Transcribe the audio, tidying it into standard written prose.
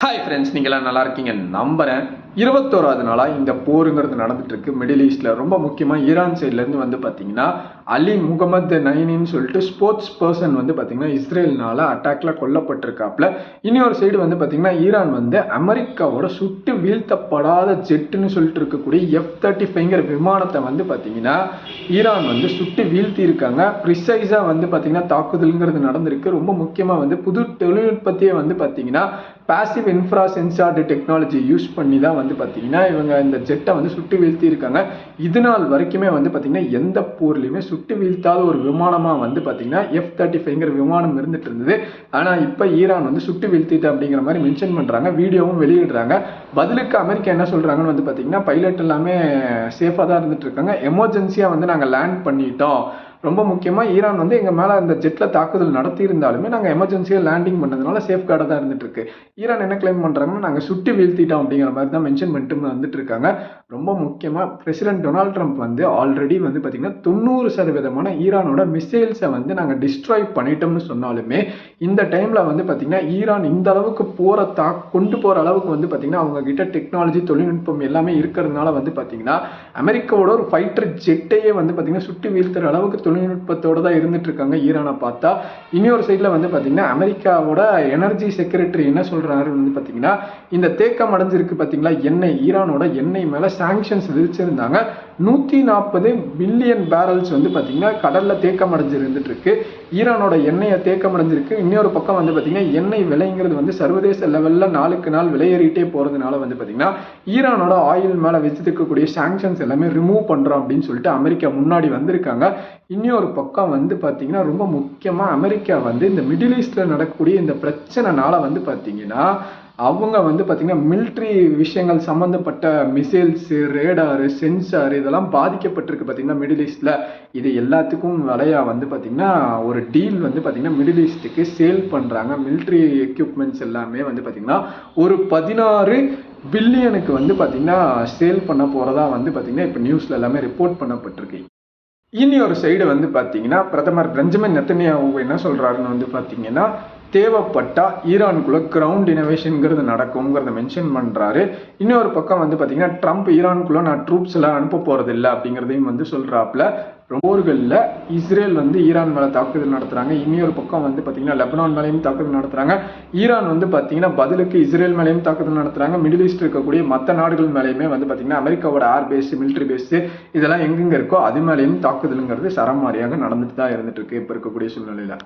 Hi friends, நீங்களாம் நல்லா இருக்கீங்க நம்புறேன். 21வது நாளா இந்த போருங்கிறது நடந்துட்டு இருக்கு மிடில் ஈஸ்ட்ல. ரொம்ப முக்கியமா ஈரான் சைட்ல இருந்து வந்து பாத்தீங்கன்னா அலி முகமது நைனின்னு சொல்லிட்டு ஸ்போர்ட்ஸ் பர்சன் வந்து பாத்தீங்கன்னா இஸ்ரேல்னால அட்டாக்ல கொல்லப்பட்டிருக்காப்ல. இன்னொரு சைடு வந்து பாத்தீங்கன்னா ஈரான் வந்து அமெரிக்காவோட சுட்டு வீழ்த்தப்படாத ஜெட்டுன்னு சொல்லிட்டு இருக்கக்கூடிய F-35ங்கிற விமானத்தை வந்து பாத்தீங்கன்னா ஈரான் வந்து சுட்டு வீழ்த்தி இருக்காங்க. ப்ரிசைஸா வந்து பாத்தீங்கன்னா தாக்குதல்ங்கிறது நடந்திருக்கு. ரொம்ப முக்கியமா வந்து புது தொழில்நுட்பத்தையே வந்து பாத்தீங்கன்னா passive infra sensored technology use பண்ணி தான் வந்து பார்த்தீங்கன்னா இவங்க இந்த ஜெட்டை வந்து சுட்டு வீழ்த்தி இருக்காங்க. இது நாள் வரைக்குமே வந்து பார்த்தீங்கன்னா எந்த போர்லையுமே சுட்டு வீழ்த்தாத ஒரு விமானமாக வந்து பார்த்தீங்கன்னா F-35ங்கிற விமானம் இருந்துட்டு இருந்தது. ஆனால் இப்போ ஈரான் வந்து சுட்டு வீழ்த்திட்டு அப்படிங்கிற மாதிரி மென்ஷன் பண்ணுறாங்க, வீடியோவும் வெளியிடுறாங்க. பதிலுக்கு அமெரிக்கா என்ன சொல்கிறாங்கன்னு வந்து பார்த்தீங்கன்னா பைலட் எல்லாமே சேஃபாக தான் இருந்துட்டு இருக்காங்க. எமர்ஜென்சியாக வந்து நாங்கள் லேண்ட் பண்ணிட்டோம். ரொம்ப முக்கியமாக ஈரான் வந்து எங்கள் மேலே அந்த ஜெட்டில் தாக்குதல் நடத்தி இருந்தாலுமே நாங்கள் எமர்ஜென்சியாக லேண்டிங் பண்ணதுனால சேஃப்கார்டாக தான் இருந்துட்டு இருக்கு. ஈரான் என்ன கிளைம் பண்ணுறாங்கன்னா நாங்கள் சுட்டு வீழ்த்திட்டோம் அப்படிங்கிற மாதிரி தான் மென்ஷன் பண்ணிட்டு வந்துட்டு இருக்காங்க. ரொம்ப முக்கியமாக பிரசிடென்ட் டொனால்ட் ட்ரம்ப் வந்து ஆல்ரெடி வந்து பார்த்தீங்கன்னா 90% ஈரானோட மிசைல்ஸை வந்து நாங்கள் டிஸ்ட்ராய் பண்ணிட்டோம்னு சொன்னாலுமே இந்த டைமில் வந்து பார்த்தீங்கன்னா ஈரான் இந்த அளவுக்கு கொண்டு போகிற அளவுக்கு வந்து பார்த்தீங்கன்னா அவங்க கிட்ட டெக்னாலஜி தொழில்நுட்பம் எல்லாமே இருக்கிறதுனால வந்து பார்த்தீங்கன்னா அமெரிக்காவோட ஒரு ஃபைட்டர் ஜெட்டையே வந்து பார்த்தீங்கன்னா சுட்டு வீழ்த்துற அளவுக்கு தொழில்நுட்பத்தோட தான் இருந்துட்டு இருக்காங்க ஈரானை பார்த்தா. இன்னொரு சைடில் வந்து பார்த்தீங்கன்னா அமெரிக்காவோட எனர்ஜி செக்ரட்டரி என்ன சொல்றாரு வந்து பார்த்தீங்கன்னா இந்த தேக்கம் அடைஞ்சிருக்கு பார்த்தீங்களா எண்ணெய், ஈரானோட எண்ணெய் மேலே சாங்ஷன்ஸ் விதிச்சிருந்தாங்க. 140 பில்லியன் பேரல்ஸ் வந்து பார்த்தீங்கன்னா கடலில் தேக்கம் அடைஞ்சிருந்துட்டு இருக்கு. ஈரானோட எண்ணெயை தேக்கம் அடைஞ்சிருக்கு. இன்னொரு பக்கம் வந்து பார்த்தீங்கன்னா எண்ணெய் விலைங்கிறது வந்து சர்வதேச லெவலில் நாளுக்கு நாள் விலையேறிட்டே போகிறதுனால வந்து பார்த்தீங்கன்னா ஈரானோட ஆயில் மேலே வச்சிருக்கக்கூடிய சாங்ஷன்ஸ் எல்லாமே ரிமூவ் பண்ணுறோம் அப்படின்னு சொல்லிட்டு அமெரிக்கா முன்னாடி வந்திருக்காங்க. இன்னொரு பக்கம் வந்து பார்த்தீங்கன்னா ரொம்ப முக்கியமாக அமெரிக்கா வந்து இந்த மிடில் ஈஸ்டில் நடக்கக்கூடிய இந்த பிரச்சனைனால வந்து பார்த்தீங்கன்னா அவங்க வந்து பார்த்தீங்கன்னா மிலிட்ரி விஷயங்கள் சம்மந்தப்பட்ட மிசைல்ஸு, ரேடாரு, சென்சார் இதெல்லாம் பாதிக்கப்பட்டிருக்கு பார்த்தீங்கன்னா மிடில் ஈஸ்டில். இது எல்லாத்துக்கும் விலையாக வந்து பார்த்தீங்கன்னா ஒரு டீல் வந்து பார்த்தீங்கன்னா மிடில் ஈஸ்ட்டுக்கு சேல் பண்ணுறாங்க. மிலிட்ரி எக்யூப்மெண்ட்ஸ் எல்லாமே வந்து பார்த்தீங்கன்னா ஒரு 16 பில்லியனுக்கு வந்து பார்த்தீங்கன்னா சேல் பண்ண போகிறதா வந்து பார்த்தீங்கன்னா இப்போ நியூஸில் எல்லாமே ரிப்போர்ட் பண்ணப்பட்டிருக்கு. இனி ஒரு சைடு வந்து பார்த்தீங்கன்னா பிரதமர் பெஞ்சமின் நெத்தன்யாஹூ என்ன சொல்றாருன்னு வந்து பார்த்தீங்கன்னா தேவைப்பட்டா ஈரானுக்குள்ள கிரவுண்ட் இனோவேஷன்ங்கிறது நடக்கும்ங்கிறத மென்ஷன் பண்றாரு. இன்னொரு பக்கம் வந்து பார்த்தீங்கன்னா ட்ரம்ப் ஈரானுக்குள்ள நான் ட்ரூப்ஸ் எல்லாம் அனுப்ப போறது இல்லை அப்படிங்கிறதையும் வந்து சொல்றாப்புல. போர்களில் இஸ்ரேல் வந்து ஈரான் மேலே தாக்குதல் நடத்துறாங்க. இன்னொரு பக்கம் வந்து பார்த்தீங்கன்னா லெபனான் மேலேயும் தாக்குதல் நடத்துறாங்க. ஈரான் வந்து பார்த்தீங்கன்னா பதிலுக்கு இஸ்ரேல் மேலேயும் தாக்குதல் நடத்துறாங்க. மிடில் ஈஸ்ட் இருக்கக்கூடிய மற்ற நாடுகள் மேலேயுமே வந்து பார்த்தீங்கன்னா அமெரிக்காவோட ஏர் பேஸ், மிலிட்ரி பேஸ் இதெல்லாம் எங்கெங்க இருக்கோ அது மேலேயும் தாக்குதலுங்கிறது சரமாரியாக நடந்துட்டு தான் இருந்துட்டு இருக்கு இப்போ இருக்கக்கூடிய சூழ்நிலையில.